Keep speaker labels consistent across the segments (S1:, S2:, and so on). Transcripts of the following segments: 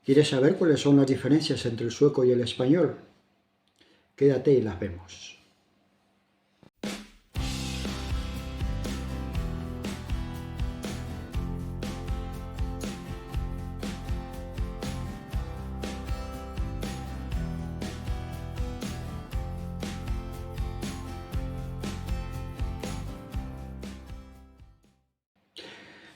S1: ¿Quieres saber cuáles son las diferencias entre el sueco y el español? Quédate y las vemos.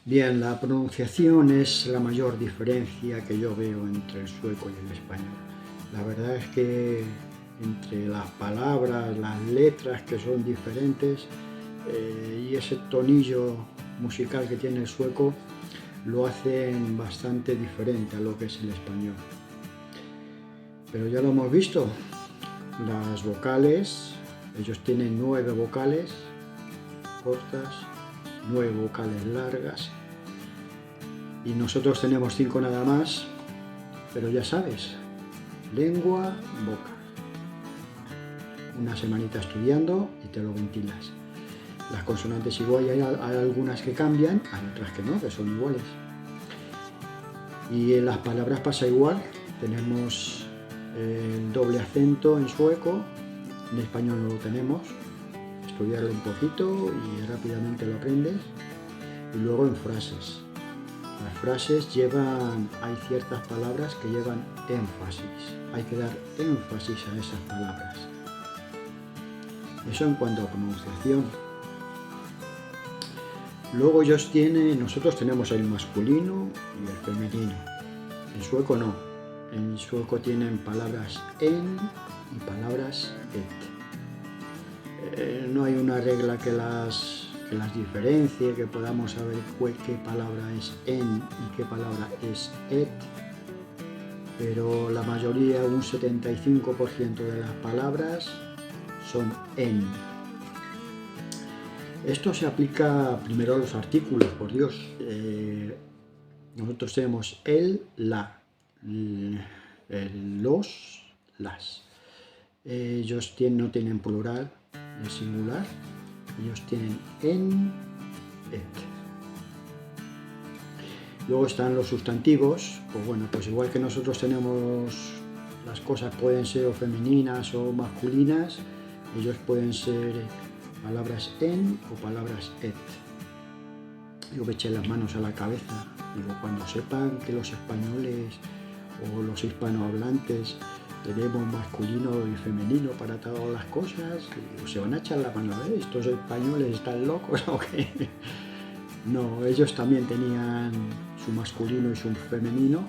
S1: Bien, la pronunciación es la mayor diferencia que yo veo entre el sueco y el español. La verdad es que entre las palabras, las letras que son diferentes y ese tonillo musical que tiene el sueco lo hacen bastante diferente a lo que es el español. Pero ya lo hemos visto, las vocales, ellos tienen 9 vocales cortas, 9 vocales largas y nosotros tenemos 5 nada más, pero ya sabes, lengua, boca. Una semanita estudiando y te lo ventilas. Las consonantes igual, hay algunas que cambian, hay otras que no, que son iguales. Y en las palabras pasa igual, tenemos el doble acento en sueco, en español no lo tenemos. Estudiarlo un poquito y rápidamente lo aprendes. Y luego en frases. Las frases hay ciertas palabras que llevan énfasis. Hay que dar énfasis a esas palabras. Eso en cuanto a pronunciación. Luego nosotros tenemos el masculino y el femenino. En sueco no. En sueco tienen palabras en y palabras et. No hay una regla que las diferencie, que podamos saber qué palabra es en y qué palabra es et, pero la mayoría, un 75% de las palabras son en. Esto se aplica primero a los artículos, por Dios. Nosotros tenemos el, la, los, las. Ellos no tienen plural, es singular. Ellos tienen en, et. Luego están los sustantivos, pues bueno, pues igual que nosotros tenemos, las cosas pueden ser o femeninas o masculinas, ellos pueden ser palabras en o palabras et. Yo me eché las manos a la cabeza, digo, cuando sepan que los españoles o los hispanohablantes tenemos masculino y femenino para todas las cosas, y se van a echar la mano, estos españoles están locos o qué. No, ellos también tenían su masculino y su femenino,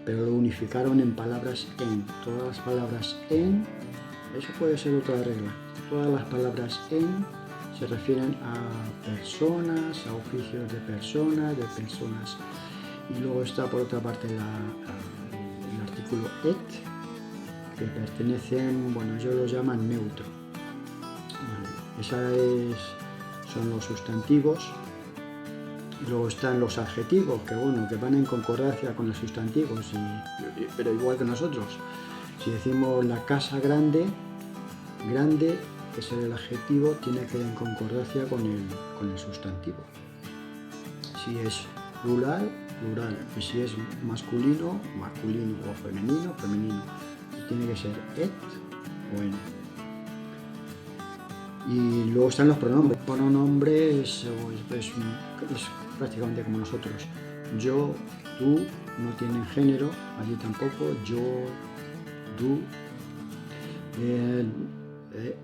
S1: pero lo unificaron en palabras en. Todas las palabras en, eso puede ser otra regla, todas las palabras en se refieren a personas, a oficios de personas, y luego está por otra parte el artículo et, que pertenecen, bueno, ellos lo llaman neutro. Son los sustantivos. Y luego están los adjetivos, que bueno, que van en concordancia con los sustantivos, pero igual que nosotros. Si decimos la casa grande, grande, que es el adjetivo, tiene que ir en concordancia con el sustantivo. Si es plural, plural. Y si es masculino, masculino, o femenino, femenino. Tiene que ser et o en. Y luego están los pronombres. Pronombres es prácticamente como nosotros. Yo, tú, no tienen género, allí tampoco. Yo, tú.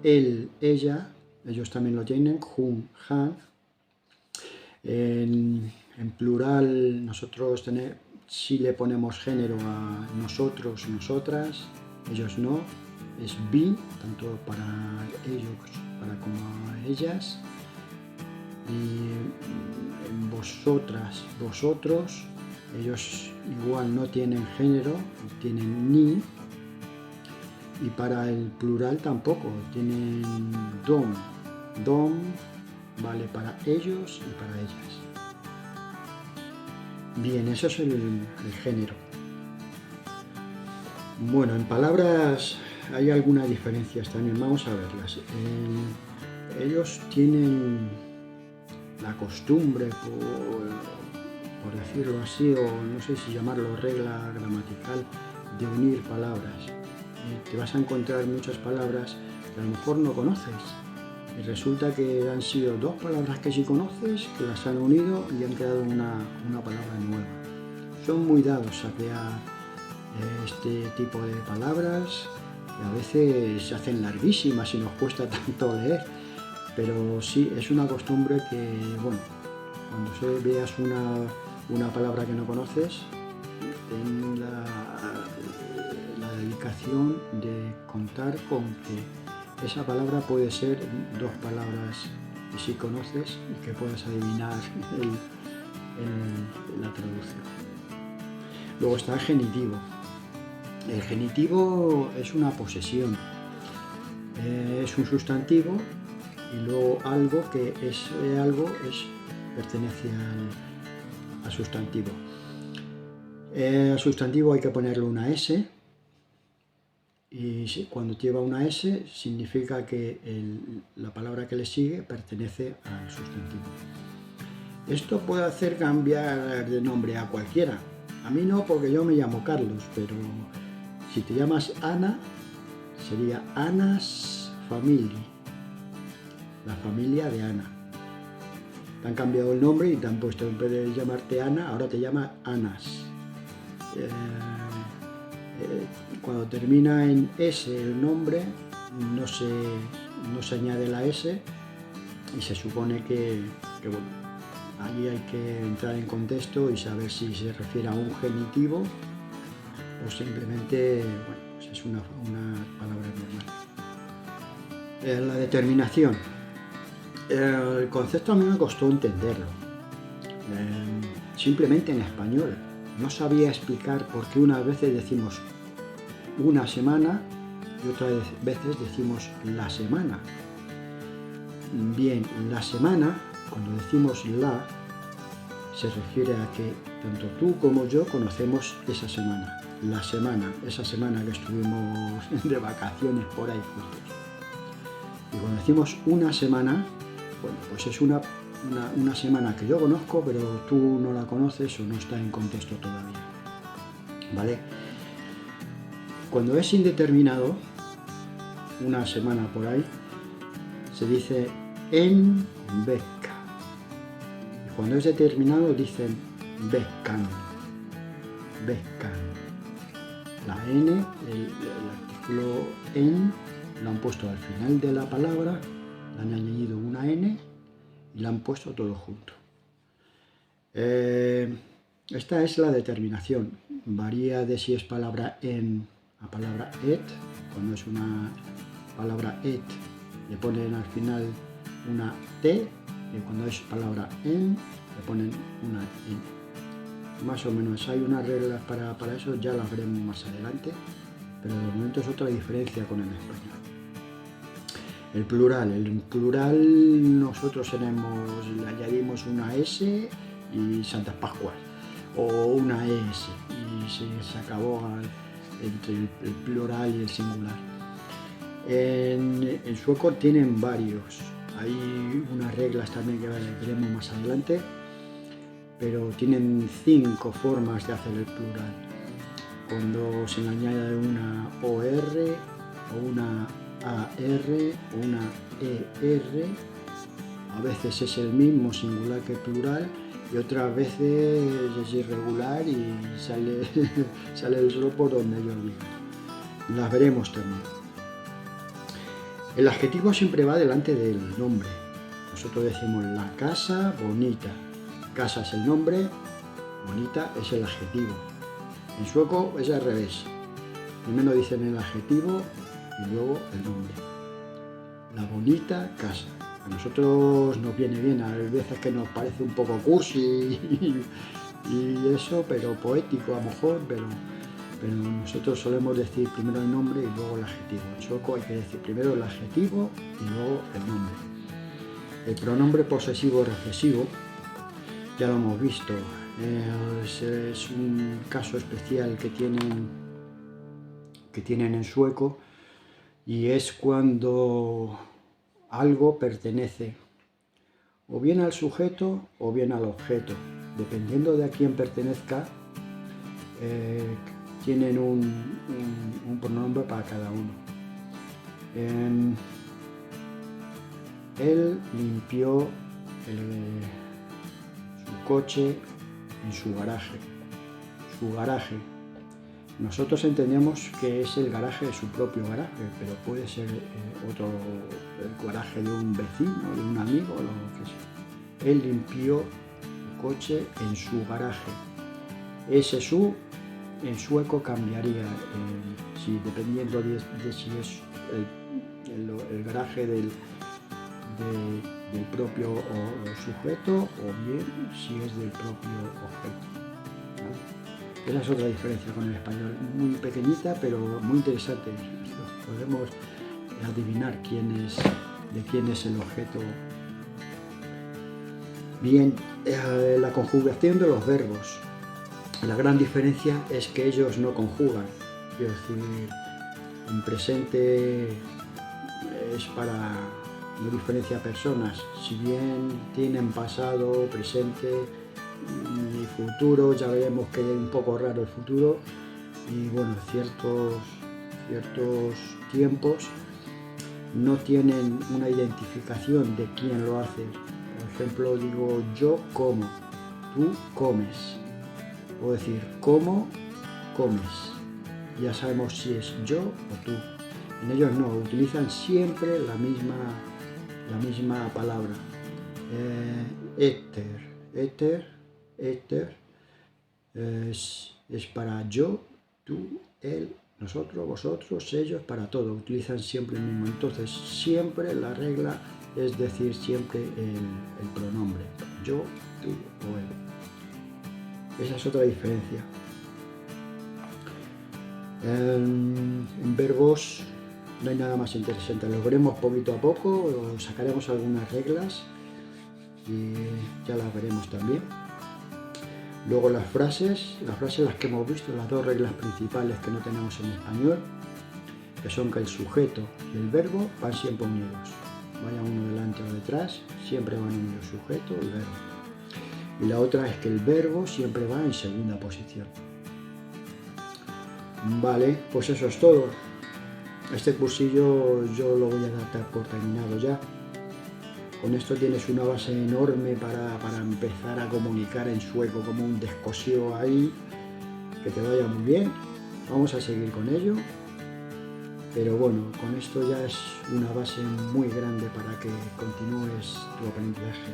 S1: Él, ella, ellos también lo tienen. Hun, han. En plural, nosotros si le ponemos género a nosotros, nosotras, ellos no, es vi, tanto para ellos como a ellas. Y en vosotras, vosotros, ellos igual no tienen género, tienen ni. Y para el plural tampoco, tienen dom. Dom vale para ellos y para ellas. Bien, eso es el género. Bueno, en palabras hay algunas diferencias también, vamos a verlas. Ellos tienen la costumbre por decirlo así, o no sé si llamarlo regla gramatical, de unir palabras. Y te vas a encontrar muchas palabras que a lo mejor no conoces. Y resulta que han sido dos palabras que sí conoces, que las han unido y han creado una palabra nueva. Son muy dados a crear este tipo de palabras, que a veces se hacen larguísimas y nos cuesta tanto leer. Pero sí, es una costumbre que, bueno, cuando veas una palabra que no conoces, ten la dedicación de contar con que esa palabra puede ser dos palabras que sí conoces y que puedas adivinar la traducción. Luego está el genitivo. El genitivo es una posesión, es un sustantivo y luego algo que pertenece al sustantivo. Al sustantivo hay que ponerle una S y cuando lleva una S significa que la palabra que le sigue pertenece al sustantivo. Esto puede hacer cambiar de nombre a cualquiera. A mí no, porque yo me llamo Carlos, pero si te llamas Ana, sería Anna's Family, la familia de Ana. Te han cambiado el nombre y te han puesto, en vez de llamarte Ana, ahora te llama Annas. Cuando termina en S el nombre, no se añade la S y se supone que bueno, allí hay que entrar en contexto y saber si se refiere a un genitivo o simplemente, bueno, pues es una palabra normal. La determinación. El concepto a mí me costó entenderlo, simplemente en español. No sabía explicar por qué unas veces decimos una semana y otras veces decimos la semana. Bien, la semana, cuando decimos la, se refiere a que tanto tú como yo conocemos esa semana. La semana, esa semana que estuvimos de vacaciones por ahí juntos. Y cuando decimos una semana, bueno, pues es una semana que yo conozco, pero tú no la conoces o no está en contexto todavía. ¿Vale? Cuando es indeterminado, una semana por ahí, se dice en vecka. Y cuando es determinado, dicen veckan. Veckan. La N, el artículo en, lo han puesto al final de la palabra, le han añadido una N y la han puesto todo junto. Esta es la determinación. Varía de si es palabra en a palabra et. Cuando es una palabra et, le ponen al final una T, y cuando es palabra en, le ponen una N. Más o menos, hay unas reglas para eso, ya las veremos más adelante, pero de momento es otra diferencia con el español. El plural nosotros le añadimos una S y Santas Pascuas, o una ES, y se acabó entre el plural y el singular. En sueco tienen varios, hay unas reglas también que veremos más adelante, pero tienen 5 formas de hacer el plural. Cuando se le añade una OR o una AR o una ER, a veces es el mismo singular que plural y otras veces es irregular y sale el solo por donde ellos digan. Las veremos también. El adjetivo siempre va delante del nombre. Nosotros decimos la casa bonita. Casa es el nombre, bonita es el adjetivo. En sueco es al revés. Primero dicen el adjetivo y luego el nombre. La bonita casa. A nosotros nos viene bien, a veces que nos parece un poco cursi y eso, pero poético a lo mejor, pero nosotros solemos decir primero el nombre y luego el adjetivo. En sueco hay que decir primero el adjetivo y luego el nombre. El pronombre posesivo reflexivo, ya lo hemos visto, es un caso especial que tienen en sueco, y es cuando algo pertenece o bien al sujeto o bien al objeto. dependiendo de a quién pertenezca, tienen un pronombre para cada uno. Él limpió su coche en su garaje. Su garaje. Nosotros entendemos que es el garaje de su propio garaje, pero puede ser el garaje de un vecino, de un amigo, lo que sea. Él limpió su coche en su garaje. Ese su en sueco cambiaría, dependiendo de si es el garaje del propio sujeto o bien si es del propio objeto, ¿vale? Esa es otra diferencia con el español, muy pequeñita pero muy interesante. Podemos adivinar de quién es el objeto. Bien, la conjugación de los verbos. La gran diferencia es que ellos no conjugan, es decir, en presente es para, no diferencia personas, si bien tienen pasado, presente y futuro, ya veremos que es un poco raro el futuro, y bueno, ciertos tiempos no tienen una identificación de quién lo hace. Por ejemplo, digo yo como, tú comes. O decir, como, comes. Ya sabemos si es yo o tú. En ellos no, utilizan siempre la misma palabra. Éter es para yo, tú, él, nosotros, vosotros, ellos, para todo. Utilizan siempre el mismo. Entonces, siempre la regla es decir siempre el pronombre. Yo, tú o él. Esa es otra diferencia. En verbos no hay nada más interesante. Lo veremos poquito a poco, sacaremos algunas reglas y ya las veremos también. Luego las frases las que hemos visto, las dos reglas principales que no tenemos en español, que son que el sujeto y el verbo van siempre unidos. Vaya uno delante o detrás, siempre van unidos, sujeto y verbo. Y la otra es que el verbo siempre va en segunda posición. Vale, pues eso es todo. Este cursillo yo lo voy a dar por terminado ya. Con esto tienes una base enorme para empezar a comunicar en sueco, como un descosío ahí. Que te vaya muy bien. Vamos a seguir con ello. Pero bueno, con esto ya es una base muy grande para que continúes tu aprendizaje.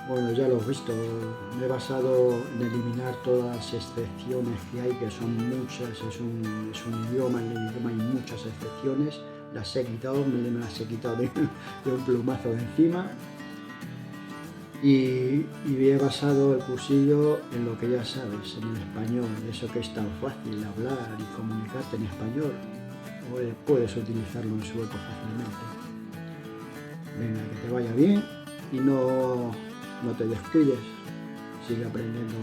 S1: Bueno, ya lo has visto, me he basado en eliminar todas las excepciones que hay, que son muchas, es un idioma, en el idioma hay muchas excepciones, las he quitado, me las he quitado de un plumazo de encima, y he basado el cursillo en lo que ya sabes, en el español, eso que es tan fácil hablar y comunicarte en español, puedes utilizarlo en sueco fácilmente. Venga, que te vaya bien y no te descuides, sigue aprendiendo.